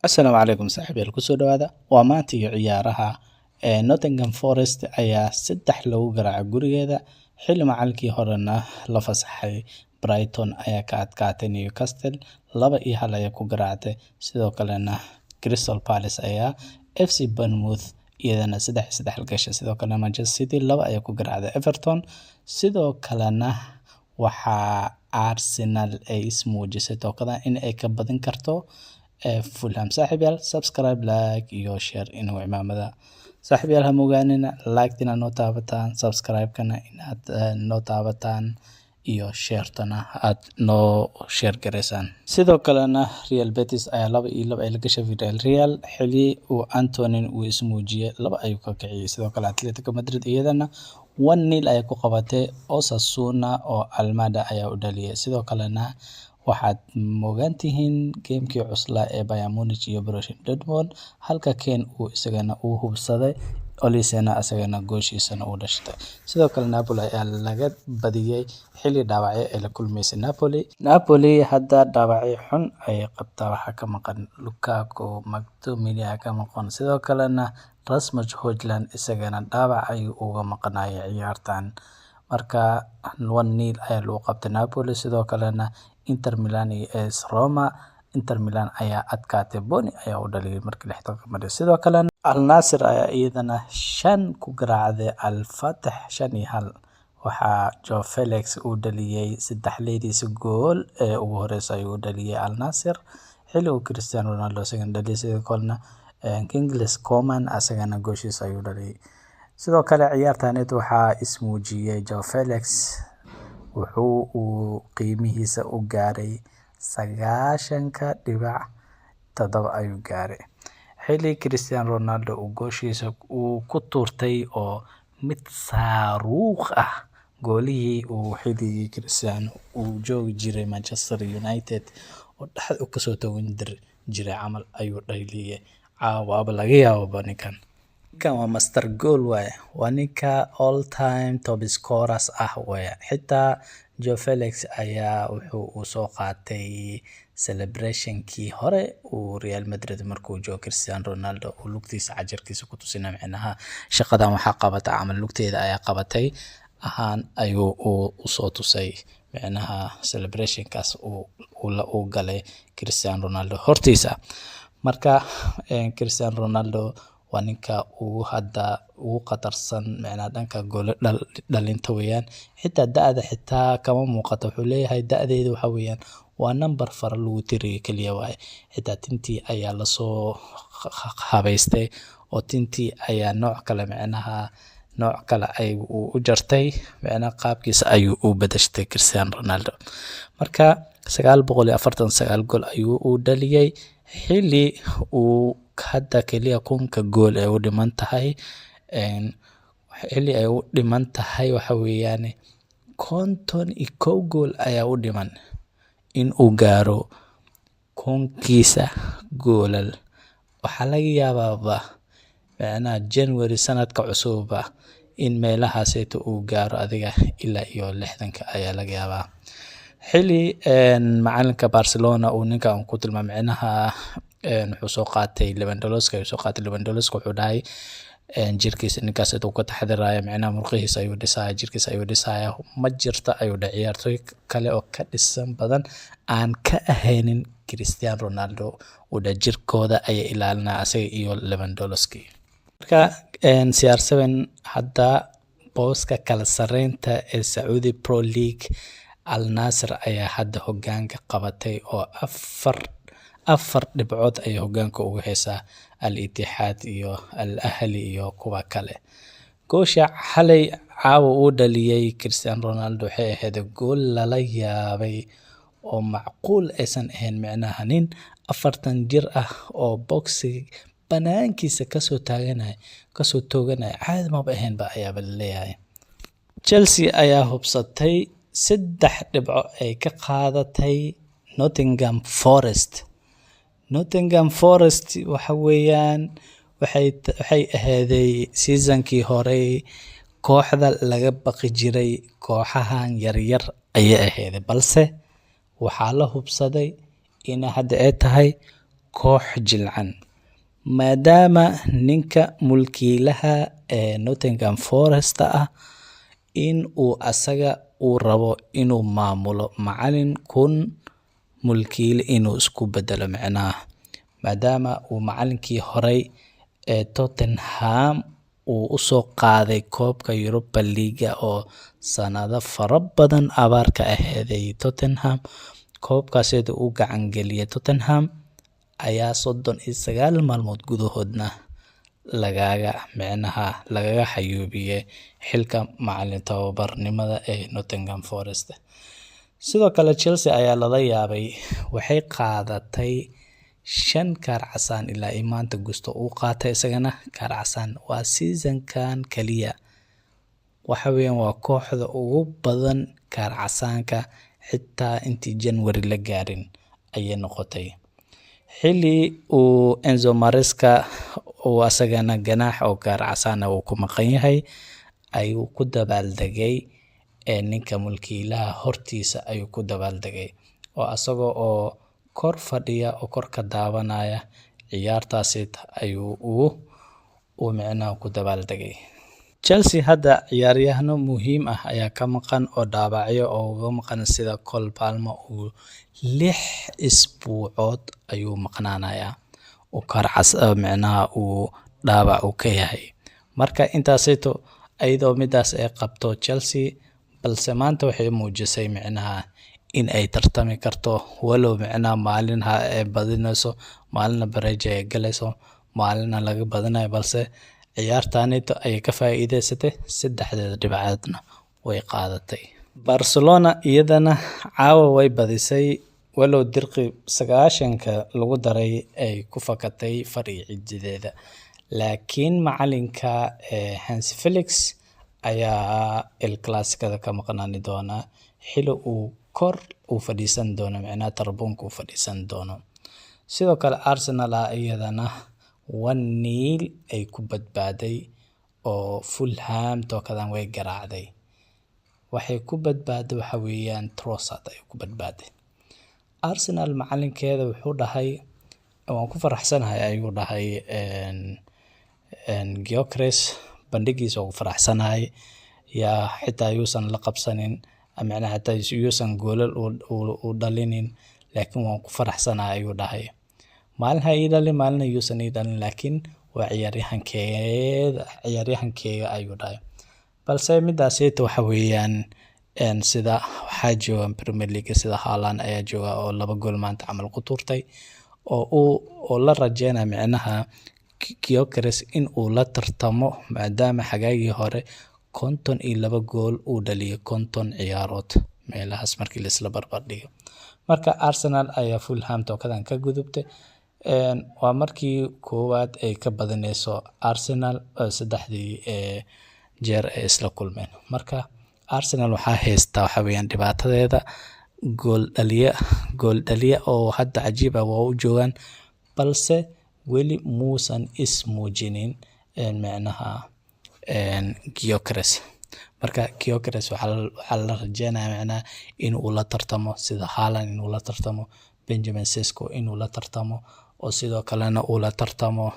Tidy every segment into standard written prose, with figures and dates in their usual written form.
Asalaamu calaykum saaxiibayaal kusoo dhawaada waa maanta iyo ciyaaraha Nottingham Forest ayaa 3 lagu garaacay gurigeeda xilli macalinkii horena la fasaxay. Brighton ayaa ka adkaatay Newcastle 2-1 ayay ku garaacday. Sidoo kalena Crystal Palace ayaa FC Bournemouth iyadana 3-3 gashay. Sidoo kalena Manchester City 2 ayay ku garaacday Everton. Sidoo kalena waxaa Arsenal ay ismuujisay tookada in ay ka badin karto Fulham. saaxiibayaal subscribe, like iyo share inuu cimaamada. saaxiibayaal ha mogaanina like inaad noo taabataan, subscribe-kana inaad noo taabataan iyo share-tana aad noo share gareysaan. Sidoo kalena Real Betis ayaa 2-2 ay la gashay Villarreal xilli uu Antonin uu ismuujiyay 2 ayuu ka kiciyay. Sidoo kale Atletico Madrid iyadana 1-0 ayay ku qabatay Osasuna oo Almada ayaa u dhaliyay. Sidoo kalena waxaad mogaantihiin gamekii cuslaa ee Bayern Munich iyo Borussia Dortmund halka Kane uu isagana uu hubsaday Olisena asagana gooshiisana uu dhashtay. Sidoo kale Napoli ayaa laga badiyay xilli dhaawacyo ay la kulmaysay Napoli hadda dhaawacyo xun ay qabtaa. waxaa ka maqan Lukaku, McTominay ayaa ka maqan. Sidoo kalena Rasmus Hojlund isagana dhaawac ayuu uga maqnaayay ciyaartan. Marka 1-0 ayaa lagu qabtay Napoli. Sidoo kalena Inter Milan iyo AS Roma. Inter Milan ayaa adkaatay, Bony ayaa u dhaliyay markii 60 maray. Sidoo kalena Al Nassr ayaa iyadana 5 ku garaacday Al Fatah 5-1. waxaa Joao Felix uu dhaliyay 3 gool ee ugu horeysa ayuu u dhaliyay Al Nassr xilli uu Cristiano Ronaldo isagana dhaliyay. Sidoo kalena Kingsley Coman asagana gooshiisa ayuu dhaliyay. Sidoo kale ciyaartaneed waxaa ismuujiyay Joao Felix wuxuu uu qiimihiisa u gaaray 90.7 ayuu gaaray xilli Cristiano Ronaldo uu gooshiisa uu ku tuurtay oo mid saaruuq ah goolihii uu xilligii Cristiano uu joogi jiray Manchester United oo dhaxal u kasoo togan jiray camal ayuu dhaliyay. Caawa laga yaabo ninkan waa master goal waaye, waa ninka all time top scorers ah waaye. Xitaa Joao Felix ayaa wuxuu uu soo qaatay celebrationkii hore uu Real Madrid markuu joogo Cristiano Ronaldo uu lugtiisa cajarkiisa ku tusinay macnaha shaqadan waxaa qabata camal lugteeda ayaa qabatay ahaan ayuu u soo tusay macnaha celebrationkaas uu galay Cristiano Ronaldo hortiisa. Marka Cristiano Ronaldo waa ninka uu hadda ugu qatarsan macnaha dhanka gool dhalinta weeyaan. Xitaa da'da xitaa kama muuqato, wuxuu leeyahay da'deedu waxa weeyaan waa number far lagu tiriyo kaliya waaye. Xitaa tintii ayaa la soo habeystay oo tintii ayaa nooc kale ay u jartay macnaha qaabkiisa ayuu u bedeshtay Cristiano Ronaldo. Marka 949 gool ayuu u dhaliyay xilli uu hadda kaliya 1000 gool ay u dhiman tahay. Xilli ay u dhiman tahay waxa weeyaan 51 gool ayaa u dhiman in uu gaaro 1000kiisa goolal. waxaa laga yaabaa macnaha January sanadka cusub in meelahaaseeto uu gaaro adiga ilaa iyo 60 ayaa laga yaabaa. xilli macalinka Barcelona uu ninka ku tilmaamay macnaha wuxuu soo qaatay Lewandowski wuxuu dhahay jirkiisa ninkaas uu ka taxadiraya macnaha murqihiisa ayuu dhisaya, jirkiisa ayuu dhisaya, ma jirto ayuu ciyaartoy kale oo ka dhisan badan aan ka ahaynin Cristiano Ronaldo uu jirkooda ay ilaalinaya asaga iyo Lewandowski. Marka CR7 hadda booska kala sareynta ee Saudi Pro League Al Nassr ayaa hadda hogaanka qabatay oo 4 dhibcood ay hogaanka ugu haysaa Al Ittihad iyo Al Ahli iyo kuwa kale. goosha xalay caawa uu dhaliyay Cristiano Ronaldo waxay ahayd gool lala yaabay oo macquul aysan ahayn macnaha nin 40 jir ah oo boxi banaankiisa kasoo tooganaya caadi ma ahayn ba ayaaba leeyahay. Chelsea ayaa hubsatay 3 dhibco ay ka qaadatay Nottingham Forest waxa weeyaan waxay ahaaday seasonkii hore kooxda laga baqi jiray kooxahan yaryar ayay ahaaday, balse waxaa la hubsaday in hadda ay tahay koox jilcan, maadaama ninka mulkiilaha Nottingham Forest in uu asaga uu rabo inuu maamulo macalin kun mulkiile inuu isku bedelo macnaha, maadaama uu macalinkii horey Tottenham uu usoo qaaday koobka Europa League oo sanado fara badan abaar ka aheeday Tottenham, koobkaasida uu gacan geliyay Tottenham ayaa 39 maalmood gudahoodna lagaga xayuubiyay xilka macalin tababarnimada ee Nottingham Forest. Sidoo kale Chelsea ayaa lala yaabay, waxay qaadatay 5 kaar casaan ilaa maanta Gusto uu qaatay isagana kaar casaan. Waa seasonkan kaliya waxa weeyaan waa kooxda ugu badan kaar casaanka xitaa intii January la gaarin ayay noqotay. Xilli uu Enzo Maresca uu asagana ganaax oo kaar casaan uu ku maqan yahay ayuu ku dabaaldegay ninka mulkiilaha hortiisa ayuu ku dabaaldegay oo asagoo oo kor fadhiya oo kor ka daawanaya ciyaartaasi ayuu uu macnaha ku dabaaldegay. Chelsea hadda ciyaaryahano muhiim ayaa ka maqan oo dhaawacyo oo uga maqan sida Cole Palmer uu 6 isbuucood ayuu maqnaanayaa oo kaar cas macnaha uu dhaawac u ka yahay. Marka intaasayto ayadoo midaas ay qabto Chelsea, balse maanta waxay muujisay macnaha in ay tartami karto walow macnaha maalin ay badinayso, maalina bareejo ay galayso, maalina laga badanayo, balse ciyaartaanito ay ka faa'iideysatay 3 dhibcoodna way qaadatay. Barcelona iyadana caawa way badisay walow dirqi 90ka lagu daray ay ku fakatay fariicideeda, laakiin macalinka Hans Felix ayaa El Clasico ka maqnaani doona xilli uu kor u fadhiisan doono macnaha tarbuunka u fadhiisan doono. Sidoo kale Arsenal iyadana 1-0 ay ku badbaaday oo Fulham tookadan way garaacday. Waxay ku badbaaday waxa weeyaan Trossard ay ku badbaaday. Arsenal macalinkeeda wuxuu dhahay waan ku faraxsanahay ayuu dhahay Gyökeres bandhigiisa ugu faraxsanahay yaa xitaa yuusan la qabsanin macnaha xitaa yuusan goolal u dhalinin, laakiin waan ku faraxsanahay ayuu dhahay. Maalin ha ii dhalin maalina yuusan ii dhalin, laakiin waa ciyaaryahankeega ayuu dhahay. Balse midaasayto waxa weeyaan sida waxaa jooga Premier League sida Haaland ayaa jooga oo 2 gool maanta camal ku tuurtay oo la rajeynaya macnaha Gyökeres in uu la tartamo maadaama xagaagii hore 52 gool uu dhaliyay 50 ciyaarood meelahaas markii la isla barbar dhigo. Marka Arsenal ayaa Fulham tookadan ka gudubtay, waa markii koowaad ay ka badanayso Arsenal 3 jeer ay isla kulmeen. Marka Arsenal waxaa haysta waxa weeyaan dhibaatadeeda gool dhaliya oo hadda cajiib waa u joogan, balse weli muusan ismuujinin macnaha Gyökeres. Marka Gyökeres waxaa la rajeynayaa macnaha in uu la tartamo sida Haaland in uu la tartamo, Benjamin Sesko in uu la tartamo, oo sidoo kalena uu la tartamo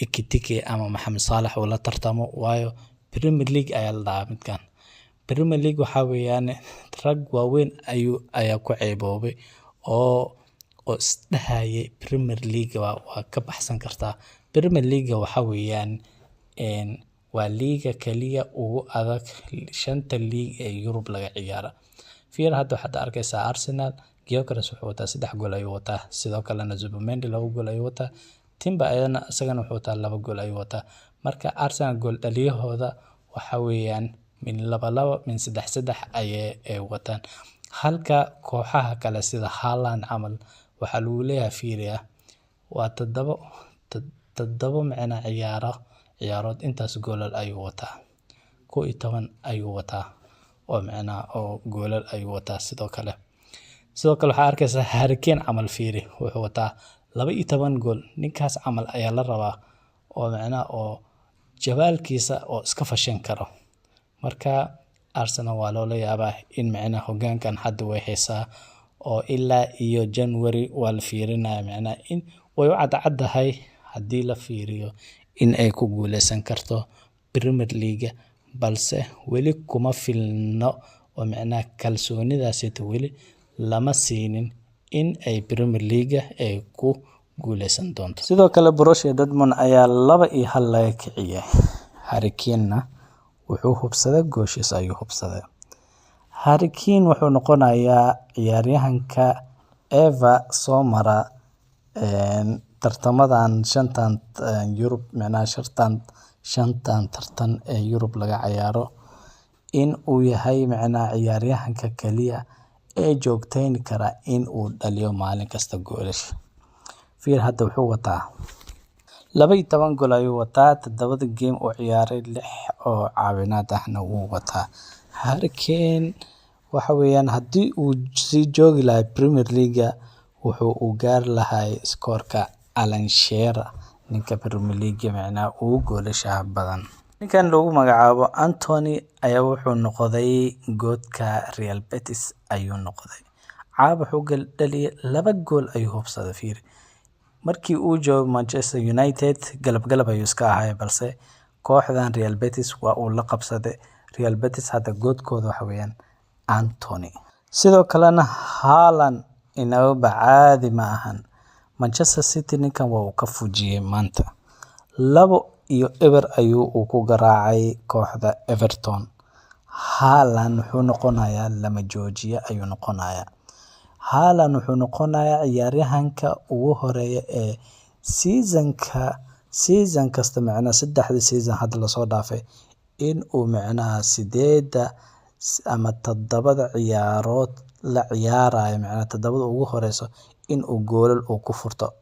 Ekitike ama Mohamed Salah uu la tartamo. Waayo Premier League ayaa la dhahaa midkan. Premier League waxa weeyaan rag waaweyn ayaa ku ceeboobay oo isdhahayay Premier League waa ka baxsan kartaa. Premier League waxa weeyaan waa liiga kaliya ugu adag 5 league ee Europe laga ciyaara. Fiir hadda waxaad arkaysaa Arsenal Gyökeres wuxuu wataa 3 gool ayuu wataa, sidoo kalena Zubimendi 2 gool ayuu wataa, Timber ayana isagana wuxuu wataa 2 gool ayuu wataa. Marka Arsenal gool dhaliyahooda waxa weeyaan min 2-2 min 3-3 ayay wataan, halka kooxaha kale sida Haaland camal waxaa lagu leeyahay fiiriya waa 7 macna ciyaarood intaas goolal ayuu wataa, 11 ayuu wataa oo macna oo goolal ayuu wataa. Sidoo kale waxaa arkaysaa Harry Kane camal fiiri wuxuu wataa 12 gool. Ninkaas camal ayaa la rabaa oo macna oo jabaalkiisa oo iska fashan karo. Marka Arsenal waa loola yaabaa in macna hoggaankan hadda way haysaa oo ilaa iyo January waa la fiirinaya macnaha in way u cadcadahay haddii la fiiriyo in ay ku guuleysan karto Premier League balse weli kuma filno oo macnaha kalsoonidaasita weli lama siinin in ay Premier League ay ku guuleysan doonto. Sidoo kale Borussia Dortmund ayaa 2-1 laga kiciyay. Harry Kane wuxuu hubsaday gooshiisa ayuu hubsaday. Harry Kane wuxuu noqonayaa ciyaaryahanka Eva soo mara tartamadan shantan Europe macnaha shantan tartan ee Europe laga ciyaaro in uu yahay macnaha ciyaaryahanka kaliya ee joogteyn kara in uu dhaliyo maalin kasta goolash. Fiir hadda wuxuu wataa 12 gool ayuu wataa 7 game oo ciyaaray 6 oo caawinaad ahna wuu wataa. Harry Kane waxa weeyaan haddii uu sii joogi lahaa Premier League wuxuu u gaar lahaa skorka Alan Shearer ninka Premier League macnaha uu goolasha badan. Ninkan lagu magacaabo Anthony ayaa wuxuu noqday goodka Real Betis ayuu noqday. Caab wuxuu dhaliyay 2 gool ayuu hubsaday. Fiir markii uu joogay Manchester United galab ayuu iska ahaa balse kooxdan Real Betis waa uu la qabsaday. Real Betis hadda goodkooda waxa weeyaan Anthony. Sidoo kalena Haaland inaba caadi ma ahan. Manchester City ninkan waa uu ka fujiyay maanta 2-0 ayuu ku garaacay kooxda Everton. Haaland wuxuu noqonayaa lama joojiye ayuu noqonayaa. Haaland wuxuu noqonayaa ciyaaryahanka ugu horeeya ee season kasta macnaha 3 season hadda la soo dhaafay in uu macnaha 8 ama 7 ciyaarood la ciyaarayo macnaha 7 ugu horeyso in uu goolal uu ku furto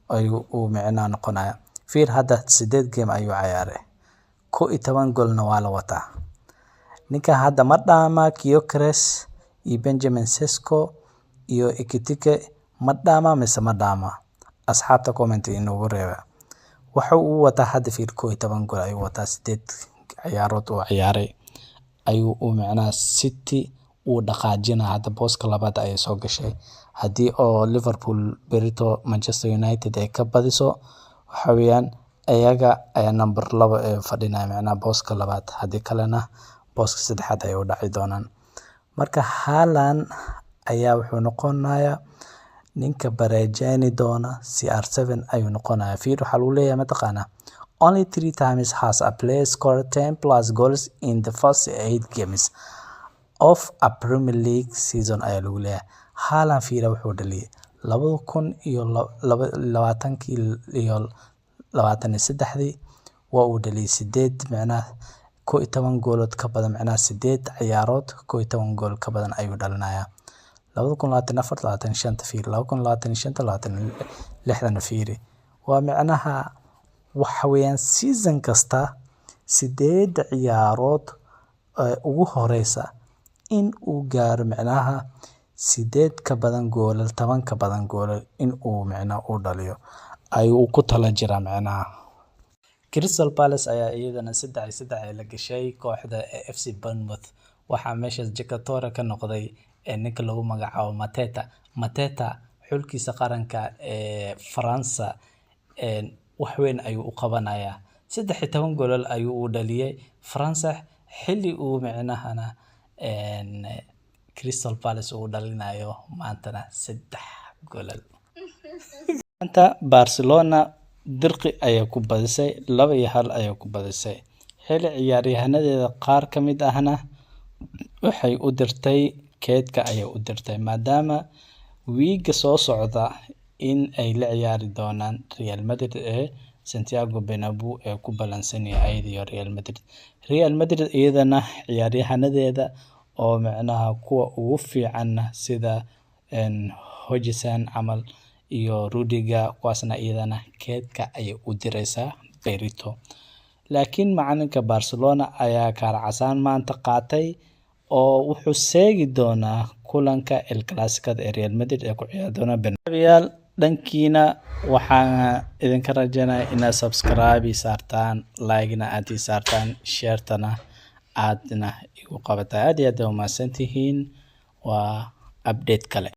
ayuu macnaha noqonayaa. Fiir hadda 8 game ayuu ciyaaray 11 goolna waa la wataa. Ninka hadda ma dhaama Gyökeres iyo Benjamin Sesko iyo Ekitike ma dhaama mise ma dhaama. Asxaabta comment inoogu reeba. Waxa uu wataa hadda fiir 11 gool ayuu wataa 8 ciyaarood oo ciyaaray ayuu macnaha City uu dhaqaajina hadda booska labaad ay soo gashay. Haddii oo Liverpool berito Manchester United ay ka badiso waxa weeyaan ayaga ayaa number 2 ee fadhinaya macnaha booska labaad haddii kalena booska saddexaad ay u dhaci doonaan. Marka Haaland ayaa wuxuu noqonayaa ninka bareejani doona CR7 ayuu noqonayaa. Fiir waxa lagu leeyahay mataqaana only 3 times has a player scored 10 plus goals in the first 8 games of a Premier League season ayaa lagu leeyahay. Haaland fiir wuxuu dhaliyay 2020 iyo 23 waa uu dhaliyay 8 macnaha 11 goolood ka badan macnaha 8 ciyaarood 11 gool ka badan ayuu dhalinayaa. 2024-25 fiir 2025-26 fiir waa macnaha waxa weeyaan season kasta 8 ciyaarood ugu horeysa in uu gaaro macnaha 8 ka badan goolal 10 ka badan goolal in uu macnaha u dhaliyo ayuu ku tala jiraa macnaha. Crystal Palace ayaa iyadana 3-3 la gashay kooxda FC Bournemouth. Waxaa meeshaas Jakatora ka noqday ninka lagu magacaabo Mateta xulkiisa qaranka ee France wax weyn ayuu u qabanayaa. 13 goolal ayuu u dhaliyay France xilli uu macnahana Crystal Palace uu dhalinayo maantana 3 goolal. Maanta Barcelona dirqi ayaa ku badisay 2-1 ayaa ku badisay. Xilli ciyaaryahanada qaar ka mid ahna waxay u dirtay keedka ayay u dirtay maadaama wiiga soo socda in ay la ciyaari doonaan Real Madrid ee Santiago Bernabeu ee ku balansan yahay iyo Real Madrid iyadana ciyaaryahanadeeda oo macnaha kuwa ugu fiican sida Hodgson camal iyo Rudiger kuwaasna iyadana keedka ayay u diraysaa berito. Laakiin macalinka Barcelona ayaa kaaracsan maanta qaatay oo wuxuu seegi doonaa kulanka El Clasico ee Real Madrid ee ku ciyaari doona Bernabeu. Dhankiina waxaan idinka rajaynayaa inaad subscribe saartaan, like-na aad saartaan, share-tana aadna igu qabataan. Aad iyo aad u mahadsantihiin. waa update kale.